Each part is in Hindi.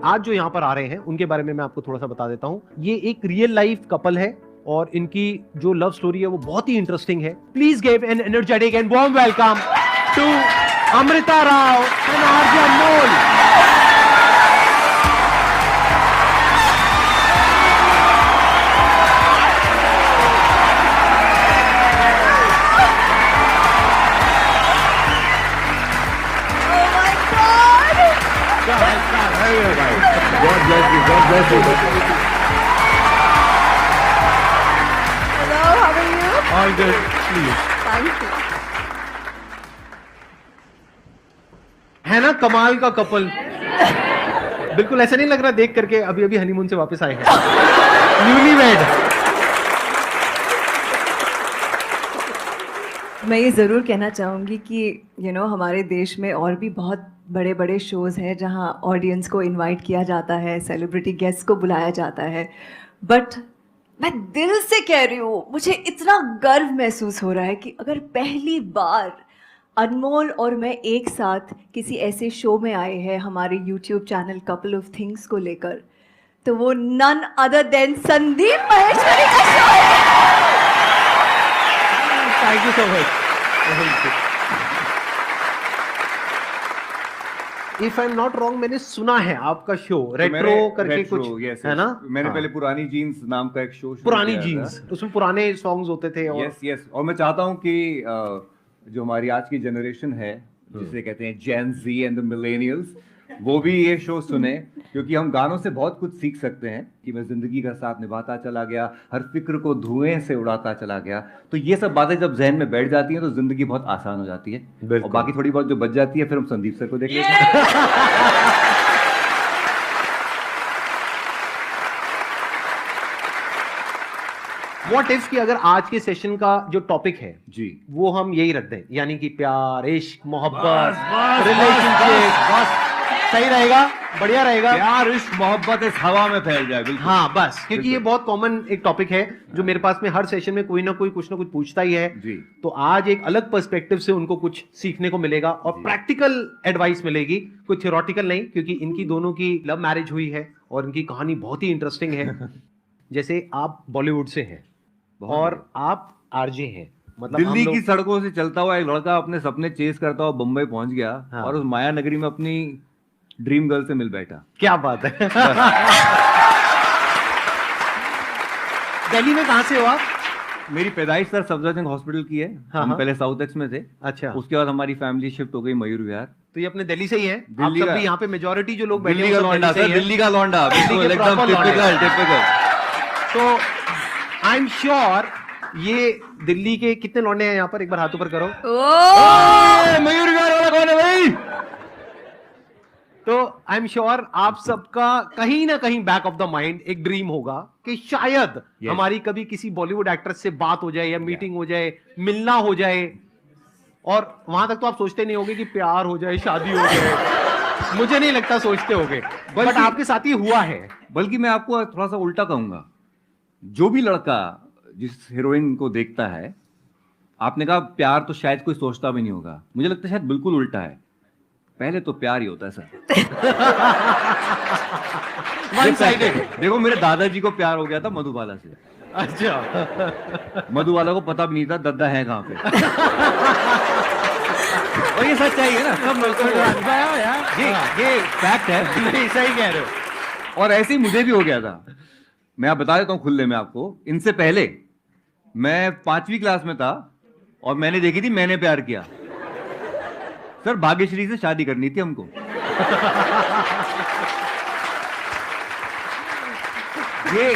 आज जो यहाँ पर आ रहे हैं उनके बारे में मैं आपको थोड़ा सा बता देता हूँ। ये एक रियल लाइफ कपल है और इनकी जो लव स्टोरी है वो बहुत ही इंटरेस्टिंग है। Please give an energetic and warm welcome to Amrita Rao and RJ Anmol. God bless you. God bless you. Hello, how are you? All good. Please. Thank you. है ना कमाल का कपल। बिल्कुल ऐसा नहीं लग रहा देख करके अभी अभी हनीमून से वापस आए हैं, न्यूलीवेड। मैं ये ज़रूर कहना चाहूँगी कि हमारे देश में और भी बहुत बड़े बड़े शोज़ हैं जहाँ ऑडियंस को इनवाइट किया जाता है, सेलिब्रिटी गेस्ट को बुलाया जाता है, बट मैं दिल से कह रही हूँ, मुझे इतना गर्व महसूस हो रहा है कि अगर पहली बार अनमोल और मैं एक साथ किसी ऐसे शो में आए हैं हमारे YouTube channel couple of things को लेकर, तो वो none other than Sandeep Maheshwari का शो है। Thank you so much. If I am not wrong, मैंने सुना है आपका शो रेट्रो करके कुछ है ना? मैंने पहले पुरानी जीन्स नाम का एक शो पुरानी जीन्स, उसमें पुराने सॉन्ग्स होते थे। और यस और मैं चाहता हूँ कि जो हमारी आज की जनरेशन है जिसे कहते हैं जेन ज़ी एंड द मिलेनियल्स, वो भी ये शो सुने, क्योंकि हम गानों से बहुत कुछ सीख सकते हैं कि मैं जिंदगी का साथ निभाता चला गया, हर फिक्र को धुएं से उड़ाता चला गया। तो ये सब बातें जब जहन में बैठ जाती हैं तो जिंदगी बहुत आसान हो जाती है। और बाकी थोड़ी बहुत जो बच जाती है फिर हम संदीप सर को देख लेते हैं। व्हाट इफ कि अगर आज के सेशन का जो टॉपिक है जी वो हम यही रख दें, यानी कि प्यार, इश्क, मोहब्बत, रिलेशनशिप, सही रहेगा? बढ़िया रहेगा। प्यार, इश्क, मोहब्बत इस हवा में फैल जाए। बिल्कुल। हाँ बस, क्योंकि ये बहुत कॉमन एक टॉपिक है जो मेरे पास में हर सेशन में कोई ना कोई कुछ ना कुछ पूछता ही है जी। तो आज एक अलग पर्सपेक्टिव से उनको कुछ सीखने को मिलेगा और प्रैक्टिकल एडवाइस मिलेगी, कोई थियोरेटिकल नहीं, क्योंकि इनकी दोनों की लव मैरिज हुई है और इनकी कहानी बहुत ही इंटरेस्टिंग है। जैसे आप बॉलीवुड से हैं और आप आरजे हैं, मतलब दिल्ली की सड़कों से चलता हुआ एक लड़का अपने सपने चेस करता हुआ बम्बई पहुंच गया। हाँ। और उस माया नगरी में अपनी ड्रीम गर्ल से मिल बैठा। क्या बात है। दिल्ली में कहां से हो आप? मेरी पैदाइश सर सफदरजंग हॉस्पिटल की है। हम पहले साउथ एक्स में थे। अच्छा। उसके बाद हमारी फैमिली शिफ्ट हो गई मयूर विहार। तो ये अपने दिल्ली से ही है? दिल्ली आप सब का, भी यहाँ पे मेजॉरिटी जो लोग बैठे हैं दिल्ली का लौंडा, एकदम टिपिकल। तो आई एम श्योर ये दिल्ली के कितने लौंडे हैं यहाँ पर? एक बार हाथ ऊपर करो। मयूर विहार वाला कौन है भाई? तो आई एम श्योर आप सबका कहीं ना कहीं बैक ऑफ द माइंड एक ड्रीम होगा कि शायद हमारी कभी किसी बॉलीवुड एक्ट्रेस से बात हो जाए या मीटिंग हो जाए, मिलना हो जाए, और वहां तक तो आप सोचते नहीं होगे कि प्यार हो जाए, शादी हो जाए। मुझे नहीं लगता सोचते होगे, बट आपके साथ ही हुआ है। बल्कि मैं आपको थोड़ा सा उल्टा कहूंगा, जो भी लड़का जिस हीरोइन को देखता है, आपने कहा प्यार तो शायद कोई सोचता भी नहीं होगा, मुझे लगता है शायद बिल्कुल उल्टा है। पहले तो प्यार ही होता है सर। One sided. देखो मेरे दादाजी को प्यार हो गया था मधुबाला से। अच्छा। मधुबाला को पता भी नहीं था दद्दा है कहाँ पे। और ये सच्चाई है ना, सब ये फैक्ट है। सही कह रहे हो। और ऐसे ही मुझे भी हो गया था। मैं आप बता देता हूँ खुले में आपको, इनसे पहले मैं 5वीं क्लास में था और मैंने देखी थी मैंने प्यार किया। सर भाग्यश्री से शादी करनी थी हमको। ये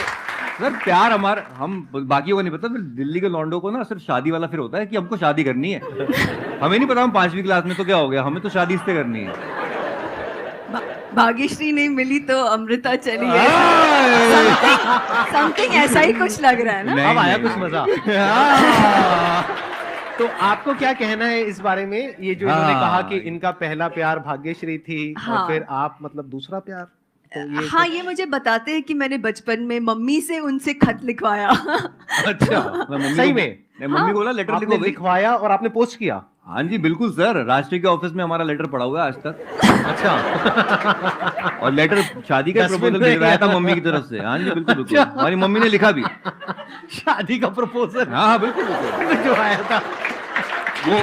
सर प्यार हमारा, हम बाकी को नहीं पता, फिर दिल्ली के लौंडों को ना सिर्फ शादी वाला फिर होता है कि हमको शादी करनी है। हमें नहीं पता हम 5वीं क्लास में तो क्या हो गया, हमें तो शादी इससे करनी है। भाग्यश्री नहीं मिली तो अमृता चली है। समथिंग ऐसा ही कुछ लग रहा है ना? अब आया कुछ मजा। तो आपको क्या कहना है इस बारे में, ये जो इन्होंने कहा कि इनका पहला प्यार भाग्यश्री थी और फिर आप मतलब दूसरा प्यार? तो हाँ, ये मुझे बताते हैं कि मैंने बचपन में मम्मी से उनसे खत लिखवाया। अच्छा, सही में? नहीं, मम्मी को बोला लेटर आपने लिखो भाई। लिखवाया और आपने पोस्ट किया? हाँ जी बिल्कुल सर, राष्ट्रीय के ऑफिस में हमारा लेटर पड़ा हुआ है आज तक। अच्छा। और लेटर शादी का 10 प्रपोजल मिनट में भिजवाया था गया। मम्मी की तरफ से। हाँ जी बिल्कुल बिल्कुल, हमारी मम्मी ने लिखा भी। शादी का प्रपोजल हाँ हाँ बिल्कुल बिल्कुल। जो आया था। वो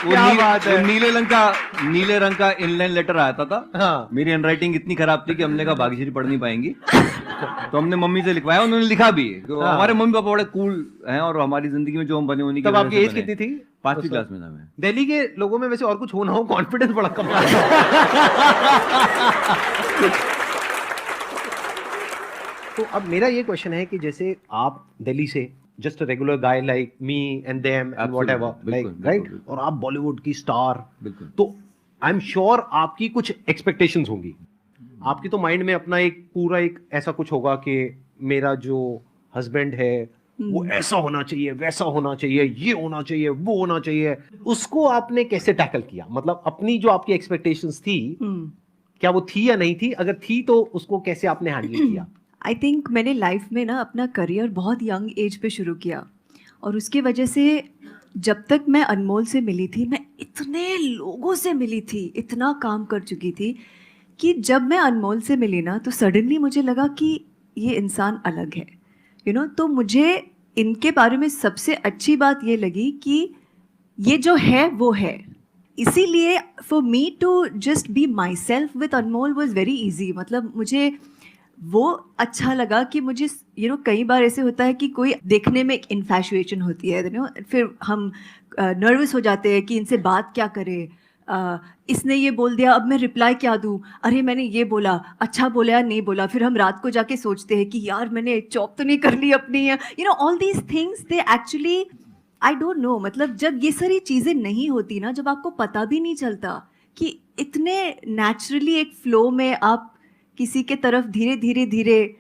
क्या बात है। वो नीले रंग का इनलाइन लेटर आया था। हाँ। मेरी हैंडराइटिंग इतनी खराब थी कि हमने कहा भाग्यश्री पढ़ नहीं पाएंगी, तो हमने मम्मी से लिखवाया, उन्होंने लिखा भी। तो हाँ। हमारे मम्मी पापा बड़े कूल हैं और हमारी जिंदगी में जो हम बने उन्हीं की तब वजह आपकी से एज बने। कितनी थी? 5वीं क्लास में था मैं। दिल्ली के लोगों में वैसे और कुछ हो ना हो, कॉन्फिडेंस बड़ा कम आता है। तो अब मेरा ये क्वेश्चन है कि जैसे आप दिल्ली से just a regular guy like me and them and whatever, like बिल्कुल, राइट, बिल्कुल। और आप बॉलीवुड की स्टार, बिल्कुल। तो आई एम श्योर आपकी कुछ एक्सपेक्टेशंस होंगी। आपकी तो माइंड में अपना एक पूरा एक ऐसा कुछ होगा कि मेरा जो हस्बैंड है वो ऐसा होना चाहिए, वैसा होना चाहिए, ये होना चाहिए, वो होना चाहिए। उसको आपने कैसे टैकल किया? मतलब अपनी जो आपकी एक्सपेक्टेशंस थी, क्या वो थी या नहीं थी? अगर थी तो उसको कैसे आपने हैंडल किया? आई थिंक मैंने लाइफ में ना अपना करियर बहुत यंग एज पे शुरू किया, और उसकी वजह से जब तक मैं अनमोल से मिली थी, मैं इतने लोगों से मिली थी, इतना काम कर चुकी थी, कि जब मैं अनमोल से मिली ना तो सडनली मुझे लगा कि ये इंसान अलग है, यू नो। तो मुझे इनके बारे में सबसे अच्छी बात ये लगी कि ये जो है वो है। इसीलिए for me to just be myself with Anmol was very easy. मतलब मुझे वो अच्छा लगा कि मुझे कई बार ऐसे होता है कि कोई देखने में एक इन्फैचुएशन होती है, फिर हम नर्वस हो जाते हैं कि इनसे बात क्या करें, इसने ये बोल दिया, अब मैं रिप्लाई क्या दूँ, अरे मैंने ये बोला, अच्छा बोला या नहीं बोला। फिर हम रात को जाके सोचते हैं कि यार मैंने चॉप तो नहीं कर ली अपनी, all these things they actually I don't know. मतलब जब ये सारी चीज़ें नहीं होती ना, जब आपको पता भी नहीं चलता कि इतने नेचुरली एक फ्लो में आप किसी के तरफ धीरे धीरे धीरे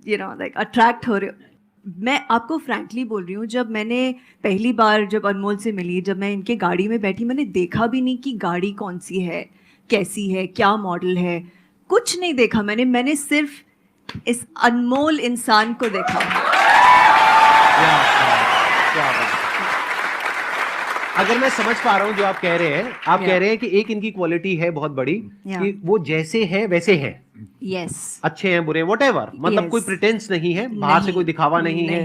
लाइक अट्रैक्ट हो रहे हो। मैं आपको फ्रैंकली बोल रही हूँ, जब मैंने पहली बार जब अनमोल से मिली, जब मैं इनके गाड़ी में बैठी, मैंने देखा भी नहीं कि गाड़ी कौन सी है, कैसी है, क्या मॉडल है, कुछ नहीं देखा मैंने सिर्फ इस अनमोल इंसान को देखा। क्या बात। अगर मैं समझ पा रहा हूँ जो आप कह रहे हैं, आप कह रहे हैं कि एक इनकी क्वालिटी है बहुत बड़ी, कि वो जैसे हैं वैसे हैं, यस, अच्छे हैं, बुरे, व्हाटएवर, मतलब Yes. कोई प्रिटेंस नहीं है, बाहर से कोई दिखावा नहीं है,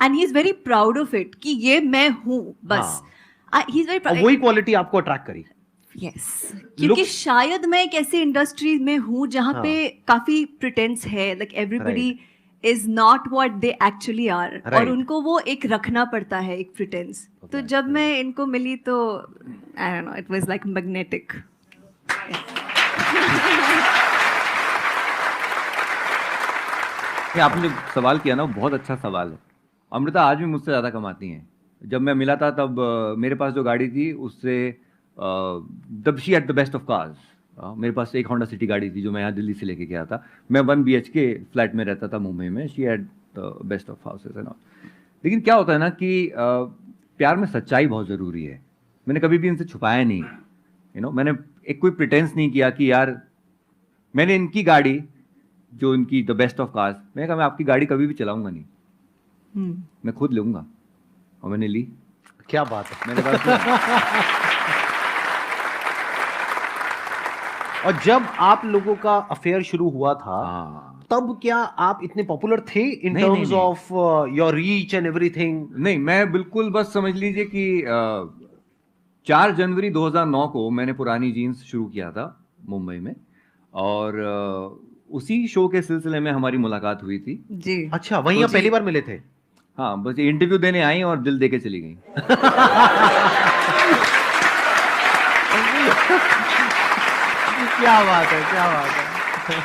and he is very proud of it कि ये मैं हूँ बस। ही इज वेरी और वही क्वालिटी आपको अट्रैक्ट करी। यस, क्योंकि शायद मैं एक ऐसी इंडस्ट्री में हूँ जहाँ पे काफी प्रिटेंस है, like everybody is not what they actually are, और उनको वो एक रखना पड़ता है, एक प्रिटेंस। तो जब मैं इनको मिली तो I don't know, it was like magnetic. आपने जो सवाल किया ना, वो बहुत अच्छा सवाल है। अमृता आज भी मुझसे ज़्यादा कमाती हैं। जब मैं मिला था तब मेरे पास जो गाड़ी थी उससे तब she had the best of cars. मेरे पास एक होंडा सिटी गाड़ी थी जो मैं यहाँ दिल्ली से लेके गया था। मैं 1 BHK फ्लैट में रहता था मुंबई में। She had the best of houses and all. लेकिन क्या होता है ना कि प्यार में सच्चाई बहुत ज़रूरी है। मैंने कभी भी इनसे छुपाया नहीं, मैंने एक कोई प्रिटेंस नहीं किया कि यार मैंने इनकी गाड़ी जो इनकी द बेस्ट ऑफ कार्स, मैंने कहा मैं आपकी गाड़ी कभी भी चलाऊंगा नहीं, मैं खुद लूंगा, और मैंने ली। क्या बात है। मेरे पास और जब आप लोगों का अफेयर शुरू हुआ था, तब क्या आप इतने पॉपुलर थे in terms of your reach and everything? नहीं, मैं बिल्कुल, बस समझ लीजिए कि 4 जनवरी 2009 को मैंने पुरानी जीन्स शुरू किया था मुंबई में, और उसी शो के सिलसिले में हमारी मुलाकात हुई थी जी। अच्छा, वहीं आप पहली बार मिले थे? हाँ, बस इंटरव्यू देने आई और दिल दे के चली गई। क्या बात है, क्या बात है।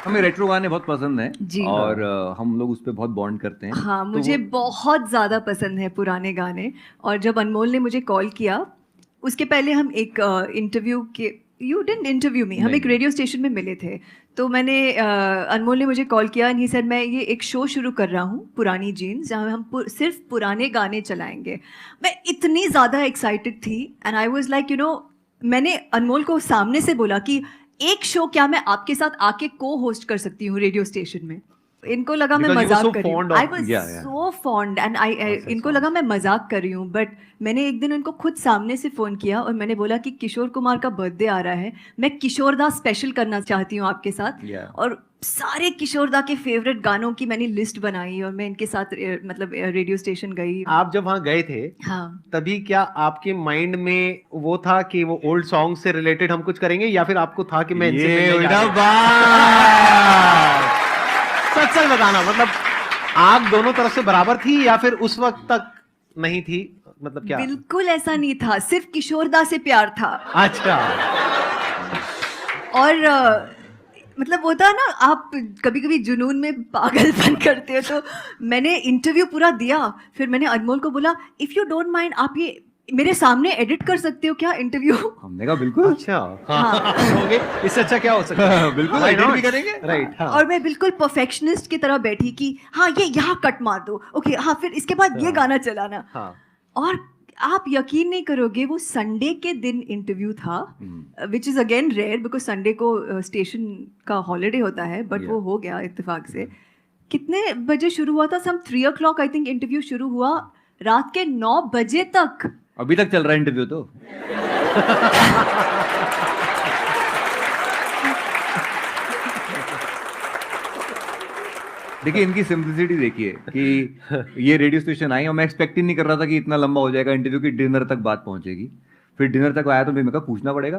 हमें रेट्रो गाने बहुत पसंद हैं जी, और हम लोग उस पर बहुत बॉन्ड करते हैं। हाँ, मुझे बहुत ज़्यादा पसंद है पुराने गाने। और जब अनमोल ने मुझे कॉल किया, उसके पहले हम एक इंटरव्यू के, यू डिडंट इंटरव्यू मी, हम एक रेडियो स्टेशन में मिले थे। तो मैंने अनमोल ने मुझे कॉल किया एंड ही सेड मैं ये एक शो शुरू कर रहा हूँ पुरानी जीन्स, जहाँ हम सिर्फ पुराने गाने चलाएंगे। मैं इतनी ज़्यादा एक्साइटेड थी एंड आई वाज लाइक मैंने अनमोल को सामने से बोला कि एक शो क्या मैं आपके साथ आके को होस्ट कर सकती हूँ रेडियो स्टेशन में? इनको लगा मैं Because you were मजाक so कर रही हूँ. fond of- I was Yeah, yeah. so fond and इनको लगा मैं मजाक कर रही हूँ, बट मैंने एक दिन उनको खुद सामने से फोन किया और मैंने बोला कि किशोर कुमार का बर्थडे आ रहा है, मैं किशोरदा स्पेशल करना चाहती हूँ आपके साथ. Yeah. और सारे किशोरदा के फेवरेट गानों की मैंने लिस्ट बनाई और मैं इनके साथ मतलब रेडियो स्टेशन गई. आप जब वहां गए थे हाँ. तभी क्या आपके माइंड में वो था कि वो ओल्ड सॉन्ग से रिलेटेड हम कुछ करेंगे, या फिर आपको था कि मैं इनसे ये मिलने जा हुई रही ना हूं? सच सच बताना, मतलब आग दोनों तरफ से बराबर थी या फिर उस वक्त तक नहीं थी, मतलब क्या? बिल्कुल ऐसा नहीं था, सिर्फ किशोरदा से प्यार था. अच्छा. और मतलब होता है ना, आप कभी कभी जुनून में पागलपन करते हो. तो मैंने इंटरव्यू पूरा दिया, फिर मैंने अनमोल को बोला इफ यू डोंट माइंड आप ये मेरे सामने एडिट कर सकते हो क्या इंटरव्यू. हमने कहा बिल्कुल. अच्छा. हाँ. ओके, इससे अच्छा क्या हो सकता है? बिल्कुल Why edit not? भी करेंगे. राइट. हाँ. और मैं बिल्कुल परफेक्शनिस्ट की तरह बैठी कि हाँ ये यहाँ कट मार दो, ओके हाँ फिर इसके बाद ये गाना चलाना. हाँ. और आप यकीन नहीं करोगे, वो संडे के दिन इंटरव्यू था, which is again rare because Sunday को स्टेशन का हॉलीडे होता है, बट वो हो गया इत्तेफाक से. कितने बजे शुरू हुआ था? सम 3 o'clock आई थिंक इंटरव्यू शुरू हुआ, रात के 9 बजे तक. अभी तक चल रहा है इंटरव्यू तो. देखिए इनकी सिंपलिसिटी देखिए कि ये रेडियो स्टेशन आई और मैं एक्सपेक्ट ही नहीं कर रहा था कि इतना लंबा हो जाएगा इंटरव्यू, की डिनर तक बात पहुंचेगी. फिर डिनर तक आया तो मैं कहा पूछना पड़ेगा,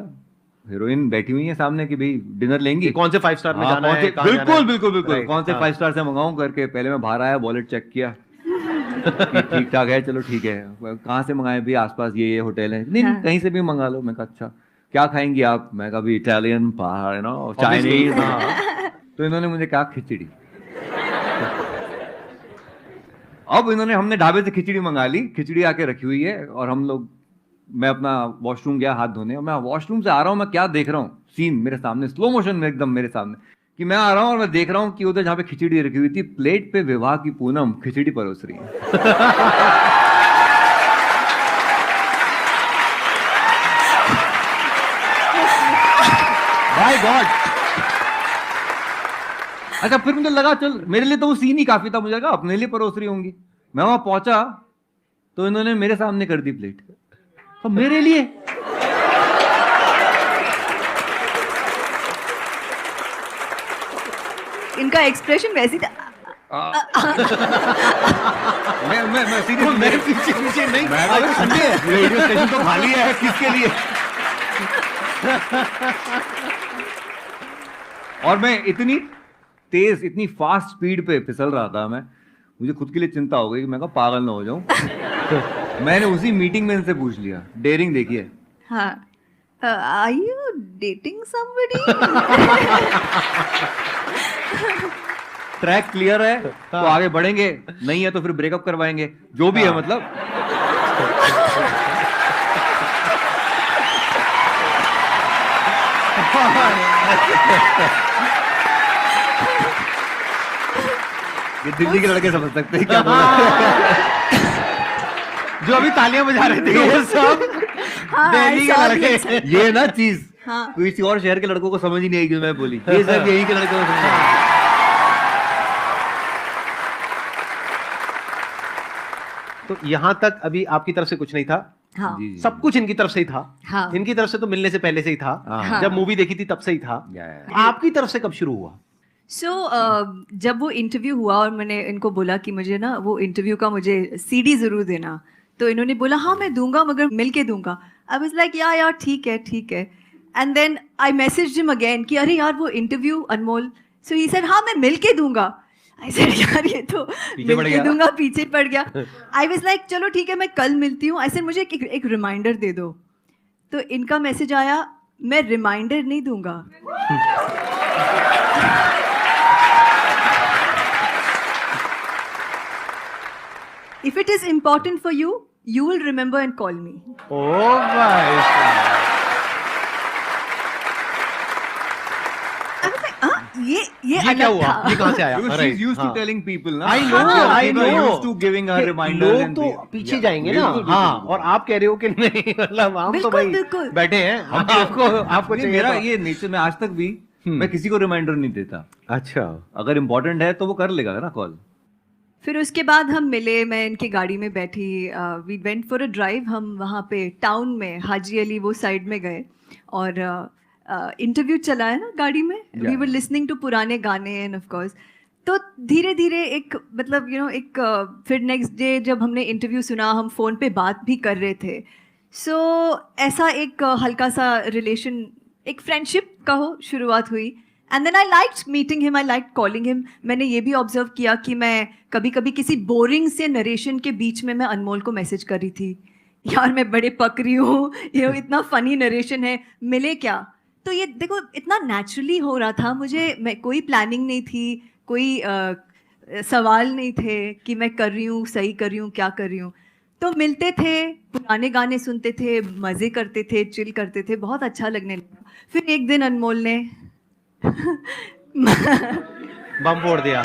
हीरोइन बैठी हुई है सामने कि भाई डिनर लेंगी, कौन से 5 स्टार में हाँ, जाना कौन है? से- कहाँ जाना बिल्कुल है? बिल्कुल बिल्कुल Right, कौन से हाँ. 5 स्टार से मंगाऊं करके पहले मैं बाहर आया, वॉलेट चेक किया कि ठीक ठाक है, चलो ठीक है. कहाँ से मंगाए भी? आसपास ये होटल है. नहीं हाँ. कहीं से भी मंगा लो. मैं कहा अच्छा क्या खाएंगी आप? मैं कहा भी इटालियन, बाहर नो Obviously, चाइनीज. हाँ. तो इन्होंने मुझे कहा खिचड़ी. अब इन्होंने हमने ढाबे से खिचड़ी मंगा ली, खिचड़ी आके रखी हुई है और हम लोग, मैं अपना वॉशरूम गया हाथ धोने और मैं वॉशरूम से आ रहा हूँ, मैं क्या देख रहा हूँ सीन मेरे सामने स्लो मोशन में एकदम मेरे सामने, कि मैं आ रहा हूँ और मैं देख रहा हूँ कि उधर जहाँ पे खिचड़ी रखी हुई थी, प्लेट पे विवाह की पूनम खिचड़ी परोस रही है. By God. अच्छा फिर मुझे लगा चल मेरे लिए तो वो सीन ही काफी था, मुझे लगा अपने लिए परोस रही होंगी. मैं वहां पहुंचा तो इन्होंने मेरे सामने कर दी प्लेट, तो मेरे लिए. इनका एक्सप्रेशन वैसी था. मैं सीरियस मैं पीछे पीछे नहीं. मैं आज तो संडे है. रेडियो स्टेशन तो खाली है, किसके लिए? और मैं इतनी तेज, इतनी फास्ट स्पीड पे फिसल रहा था, मैं मुझे खुद के लिए चिंता हो गई कि मैं कहा पागल ना हो जाऊं. मैंने उसी मीटिंग में इनसे पूछ लिया, डेयरिंग देखिए. हाँ. Are you dating somebody? Track clear है तो आगे बढ़ेंगे, नहीं है तो फिर ब्रेकअप करवाएंगे, जो भी है मतलब. ये दिल्ली के लड़के समझ सकते हैं क्या बोल रहे हैं. जो अभी तालियां बजा रहे थे वो सब हाँ, दिल्ली के I saw लड़के. this. ये ना चीज हाँ. किसी और शहर के लड़कों को समझ ही नहीं आएगी जो मैं बोली, ये सब यहीं के लड़कों को समझ आएगी. तो यहाँ तक अभी आपकी तरफ से कुछ नहीं था, हाँ. जी, जी. सब कुछ इनकी तरफ से ही था. हाँ. इनकी तरफ से तो मिलने से पहले से ही था. हाँ. जब मूवी देखी थी तब से ही था. आपकी तरफ से कब शुरू हुआ? सो जब वो इंटरव्यू हुआ और मैंने इनको बोला कि मुझे ना वो इंटरव्यू का मुझे सीडी ज़रूर देना, तो इन्होंने बोला हाँ मैं दूंगा मगर मिल के दूंगा. आई वाज लाइक यार ठीक है ठीक है. And then I message him again कि अरे यार वो interview Anmol. So he said हाँ मैं मिल के दूंगा. आई सेड यार ये तो पीछे पड़ मिल के गया. दूंगा, पीछे पड़ गया. आई वाज लाइक चलो ठीक है मैं कल मिलती हूँ. ऐसे मुझे एक रिमाइंडर दे दो. तो इनका मैसेज आया मैं रिमाइंडर नहीं दूंगा. If it is important for you, you will remember and call me. ओ भाई. I was like, हाँ, ये ये क्या अलग हुआ? था. ये कहाँ से आया? Because Right, she's used हाँ. to telling people ना. I know, People I are know. used to giving her कि reminders लोग and तो things. पीछे Yeah. जाएंगे ना. बिल्कुल, हाँ. बिल्कुल, और आप कह रहे हो कि नहीं, मतलब हम तो बिल्कुल, भाई बिल्कुल. बैठे हैं, आपको नहीं, चाहिए मेरा तो- ये नेचर में आज तक भी मैं किसी को रिमाइंडर नहीं देता, अच्छा, अगर इम्पोर्टेंट है तो वो कर लेगा ना कॉल। फिर उसके बाद हम मिले, मैं इनकी गाड़ी में बैठी, we went for a drive, हम वहाँ पे टाउन में हाजी अली वो साइड में गए और इंटरव्यू चला है ना गाड़ी में, वी वर लिसनिंग टू पुराने गाने एंड ऑफ कोर्स। तो धीरे धीरे एक मतलब एक फिर नेक्स्ट डे जब हमने इंटरव्यू सुना, हम फ़ोन पे बात भी कर रहे थे। सो ऐसा एक हल्का सा रिलेशन, एक फ्रेंडशिप कहो, शुरुआत हुई। And then I liked meeting him, I liked calling him. मैंने ये भी ऑब्जर्व किया कि मैं कभी कभी किसी बोरिंग से नरेशन के बीच में मैं अनमोल को मैसेज कर रही थी, यार मैं बड़े पक रही हूँ, ये इतना फनी नरेशन है, मिले क्या। तो ये देखो इतना नेचुरली हो रहा था, मैं कोई प्लानिंग नहीं थी, कोई सवाल नहीं थे कि मैं कर रही हूँ, सही कर रही हूँ, क्या कर रही हूँ। तो मिलते थे, पुराने गाने सुनते थे, मज़े करते थे, चिल करते थे, बहुत अच्छा लगने लगा। फिर एक दिन अनमोल ने बम फोड़ दिया,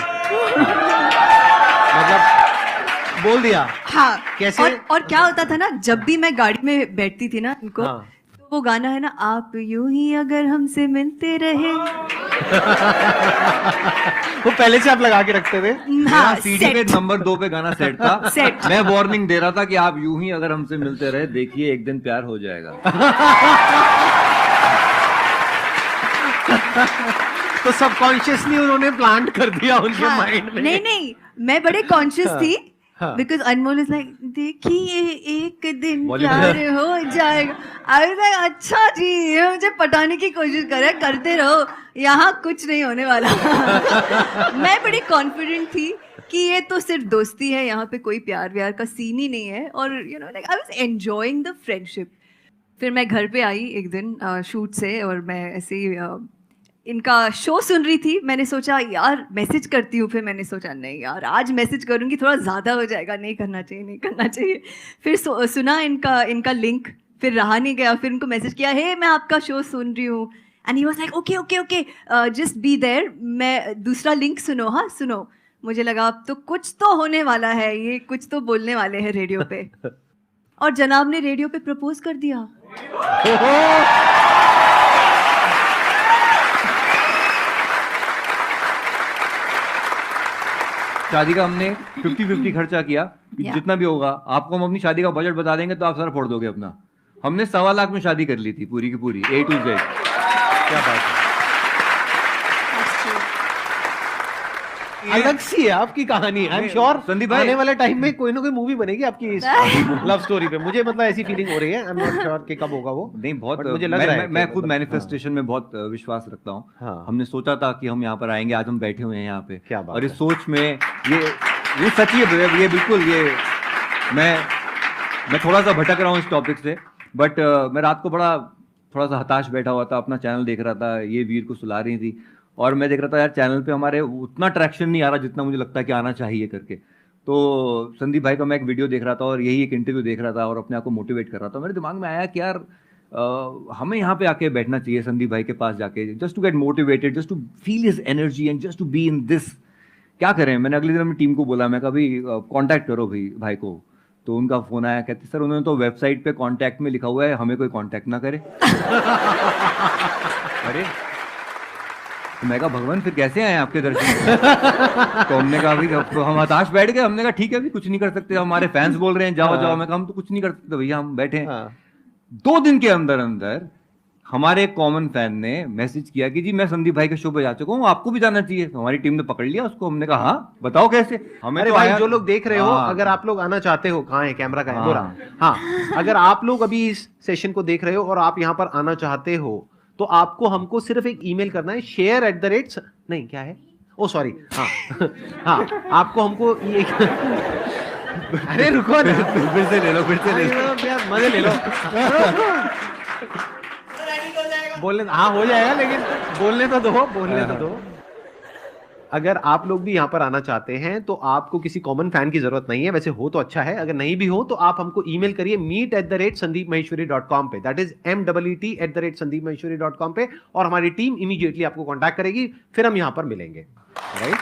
मतलब बोल दिया। हाँ, कैसे? और क्या होता था ना, जब भी मैं गाड़ी में बैठती थी ना इनको, हाँ। तो वो गाना है ना, आप यूं ही अगर हमसे मिलते रहे। वो पहले से आप लगा के रखते थे? हाँ, सीडी पे नंबर 2 पे गाना सेट था। सेट। मैं वार्निंग दे रहा था कि आप यूं ही अगर हमसे मिलते रहे, देखिए एक दिन प्यार हो जाएगा। तो सबकॉन्शियसली उन्होंने प्लांट कर दिया उनके हाँ, माइंड में। नहीं, मैं बड़े कॉन्शियस थी, हाँ। बिकॉज अनमोल इज लाइक, देखिए एक दिन Bollywood। प्यार हो जाएगा। आई वाज लाइक, अच्छा जी, ये मुझे पटाने की कोशिश करे, करते रहो, यहाँ कुछ नहीं होने वाला। मैं बड़ी कॉन्फिडेंट थी कि ये तो सिर्फ दोस्ती है, यहाँ पे कोई प्यार व्यार का सीन ही नहीं है, और like I was enjoying the friendship. फिर मैं घर पे आई एक दिन शूट से, और मैं ऐसे ही इनका शो सुन रही थी। मैंने सोचा यार मैसेज करती हूँ, फिर मैंने सोचा नहीं यार, आज मैसेज करूँगी थोड़ा ज़्यादा हो जाएगा, नहीं करना चाहिए। फिर सुना इनका लिंक, फिर रहा नहीं गया, फिर उनको मैसेज किया, हे मैं आपका शो सुन रही हूँ, and he was like okay, just be there, मैं दूसरा लिंक सुनो, हाँ सुनो। मुझे लगा अब तो कुछ तो होने वाला है, ये कुछ तो बोलने वाले हैं रेडियो पे। और जनाब ने रेडियो पे प्रपोज कर दिया। शादी का हमने 50-50 खर्चा किया कि Yeah. जितना भी होगा, आपको हम अपनी शादी का बजट बता देंगे तो आप सारा फोड़ दोगे अपना। हमने 1.25 लाख में शादी कर ली थी, पूरी की पूरी A to Z। क्या बात है। अलग सी है आपकी कहानी। आई एम श्योर संदीप भाई, आने वाले टाइम में कोई ना कोई मूवी बनेगी आपकी इस लव स्टोरी पे। मुझे मतलब ऐसी फीलिंग हो रही है, आई एम नॉट श्योर कि कब होगा वो। नहीं बहुत, But मुझे लग रहा है मैं कि खुद मतलब- मैनिफेस्टेशन में बहुत विश्वास रखता हूँ। हाँ। हमने सोचा था कि हम यहाँ पर आएंगे, आज हम बैठे हुए हैं यहाँ पे। क्या बात और इस है। सोच में ये सच्ची है, ये बिल्कुल, ये मैं थोड़ा सा भटक रहा हूँ इस टॉपिक से, बट मैं रात को थोड़ा सा हताश बैठा हुआ था, अपना चैनल देख रहा था, ये वीर को सुला रही थी, और मैं देख रहा था यार चैनल पे हमारे उतना ट्रैक्शन नहीं आ रहा जितना मुझे लगता है कि आना चाहिए करके। तो संदीप भाई का मैं एक वीडियो देख रहा था और यही एक इंटरव्यू देख रहा था और अपने आप को मोटिवेट कर रहा था। मेरे दिमाग में आया कि यार हमें यहाँ पे आके बैठना चाहिए संदीप भाई के पास जाके, just to get motivated, just to feel his energy and just to be in this. क्या करें? मैंने अगले दिन अपनी टीम को बोला, मैं कभी कांटेक्ट करो भाई को। तो उनका फोन आया, कहते सर उन्होंने तो वेबसाइट पे कांटेक्ट में लिखा हुआ है, हमें कोई कांटेक्ट ना करे। अरे तो मैं कहा भगवान फिर कैसे आए आपके दर्शन? तो हमने कहा भाई तो हम हताश बैठ गए, हमने कहा ठीक है अभी कुछ नहीं कर सकते, हमारे फैंस बोल रहे हैं जाओ जाओ। मैं कहा हम तो कुछ नहीं कर सकते भैया, हम बैठे हैं। 2 दिन के अंदर अंदर हमारे एक कॉमन फैन ने मैसेज किया कि जी मैं संदीप भाई के शो पे जा चुका हूँ, आपको भी जाना चाहिए। तो हमारी टीम ने पकड़ लिया उसको, हमने कहा हाँ बताओ कैसे। हमें अरे तो भाई आया- जो लोग देख रहे हो, हाँ। अगर आप लोग आना चाहते हो, कहाँ है कैमरा, कहाँ है हाँ। बोला, हाँ, अगर आप लोग अभी इस सेशन को देख रहे हो और आप यहाँ पर आना चाहते हो, तो आपको हमको सिर्फ एक ईमेल करना है, share@ नहीं क्या है, ओ सॉरी, हाँ हाँ, आपको हमको ये अरे रुको ना, फिर से ले लो यार मजे ले लो। बोलने हाँ हो जाएगा, लेकिन बोलने तो दो। अगर आप लोग भी यहाँ पर आना चाहते हैं तो आपको किसी कॉमन फैन की जरूरत नहीं है, वैसे हो तो अच्छा है, अगर नहीं भी हो तो आप हमको ईमेल करिए meet@sandeepmaheshwari.com पे, दैट इज meet@sandeepmaheshwari.com पे, और हमारी टीम इमीडिएटली आपको कांटेक्ट करेगी, फिर हम यहाँ पर मिलेंगे। राइट,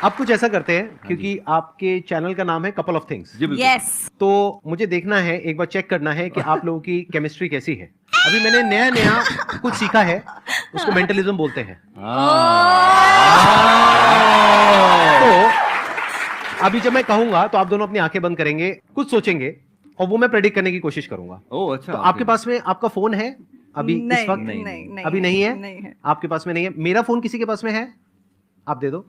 अब कुछ ऐसा करते हैं, क्योंकि आपके चैनल का नाम है कपल ऑफ थिंग्स, यस, तो मुझे देखना है, एक बार चेक करना है कि आप लोगों की केमिस्ट्री कैसी है। अभी मैंने नया नया कुछ सीखा है, उसको मेंटलिज्म बोलते हैं। तो अभी जब मैं कहूंगा तो आप दोनों अपनी आंखें बंद करेंगे, कुछ सोचेंगे और वो मैं प्रेडिक्ट करने की कोशिश करूंगा। ओह अच्छा। तो आपके पास में आपका फोन है अभी इस वक्त? नहीं, अभी नहीं है? नहीं है। आपके पास में नहीं है। मेरा फोन किसी के पास में है? आप दे दो।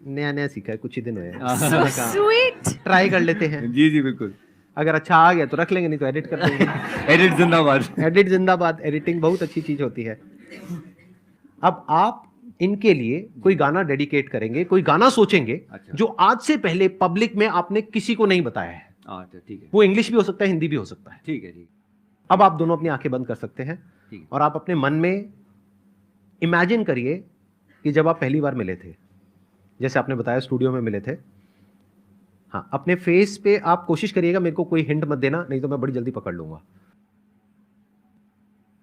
नया नया सीखा है, कुछ ही दिन हुए हैं। स्वीट। ट्राई कर लेते हैं, जी जी बिल्कुल। अगर अच्छा आ गया तो रख लेंगे, नहीं तो एडिट कर देंगे। एडिट जिंदाबाद। एडिट जिंदाबाद। एडिटिंग बहुत अच्छी चीज होती है। अब आप इनके लिए कोई गाना डेडिकेट करेंगे, कोई गाना सोचेंगे अच्छा। जो आज से पहले पब्लिक में आपने किसी को नहीं बताया है। अच्छा ठीक है वो इंग्लिश भी हो सकता है, हिंदी भी हो सकता है। ठीक है ठीक अब आप दोनों अपनी आंखें बंद कर सकते हैं ठीक है। और आप अपने मन में इमेजिन करिए कि जब आप पहली बार मिले थे, जैसे आपने बताया स्टूडियो में मिले थे। हाँ, अपने फेस पे आप कोशिश करिएगा, मेरे को कोई हिंट मत देना, नहीं तो मैं बड़ी जल्दी पकड़ लूंगा।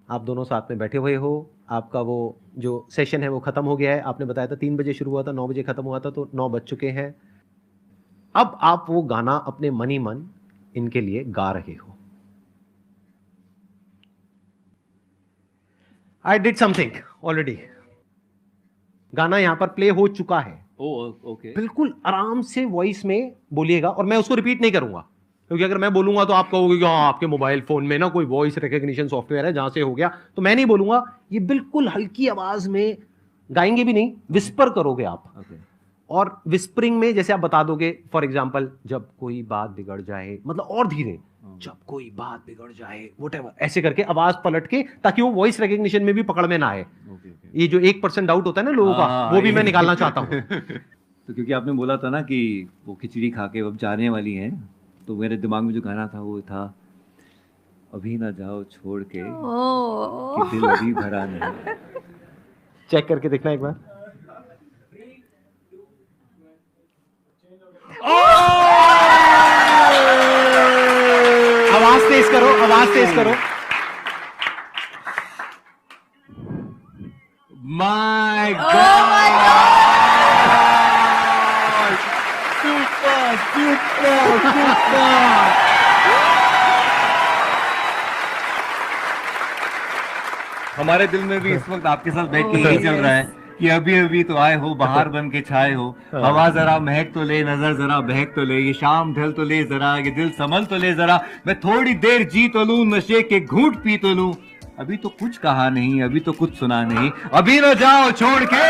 आप दोनों साथ में बैठे हुए हो, आपका वो जो सेशन है वो खत्म हो गया है। आपने बताया था 3 बजे शुरू हुआ था, 9 बजे खत्म हुआ था, तो 9 बज चुके हैं। अब आप वो गाना अपने मन ही मन इनके लिए गा रहे हो। I did something already. गाना यहां पर प्ले हो चुका है। Oh okay. बिल्कुल आराम से वॉइस में बोलिएगा और मैं उसको रिपीट नहीं करूंगा, क्योंकि अगर मैं बोलूंगा तो आप कहोगे कि हाँ आपके मोबाइल फोन में ना कोई वॉइस रिकॉग्निशन सॉफ्टवेयर है जहां से हो गया, तो मैं नहीं बोलूंगा। ये बिल्कुल हल्की आवाज में गाएंगे भी नहीं, विस्पर करोगे आप। ओके। और विस्परिंग में जैसे आप बता दोगे, फॉर एग्जाम्पल, जब कोई बात बिगड़ जाए, मतलब और धीरे, जब कोई बात बिगड़ जाए, व्हाटएवर, ऐसे करके आवाज पलट के, ताकि वो वॉइस रिकॉग्निशन में भी पकड़ में ना आए। Okay okay. ये जो 1% डाउट होता है ना लोगों का, वो भी मैं निकालना चाहता हूँ। तो क्योंकि आपने बोला था ना कि वो खिचड़ी खा के अब जाने वाली हैं, तो मेरे दिमाग में जो गाना था वो था अभी ना जाओ छोड़ के कि दिल अभी भरा नहीं। चेक करके देखना एक बार। आवाज तेज करो, आवाज तेज करो। My God, super super super. हमारे दिल में भी इस वक्त आपके साथ बैठ के यही चल रहा है कि अभी अभी तो आए हो, बाहर बन के छाए हो, हवा जरा महक तो ले, नजर जरा बहक तो ले, ये शाम ढल तो ले जरा, ये दिल संभल तो ले जरा, मैं थोड़ी देर जी तो लूं, नशे के घूंट पी तो लूं, अभी तो कुछ कहा नहीं, अभी तो कुछ सुना नहीं, अभी न जाओ छोड़ के।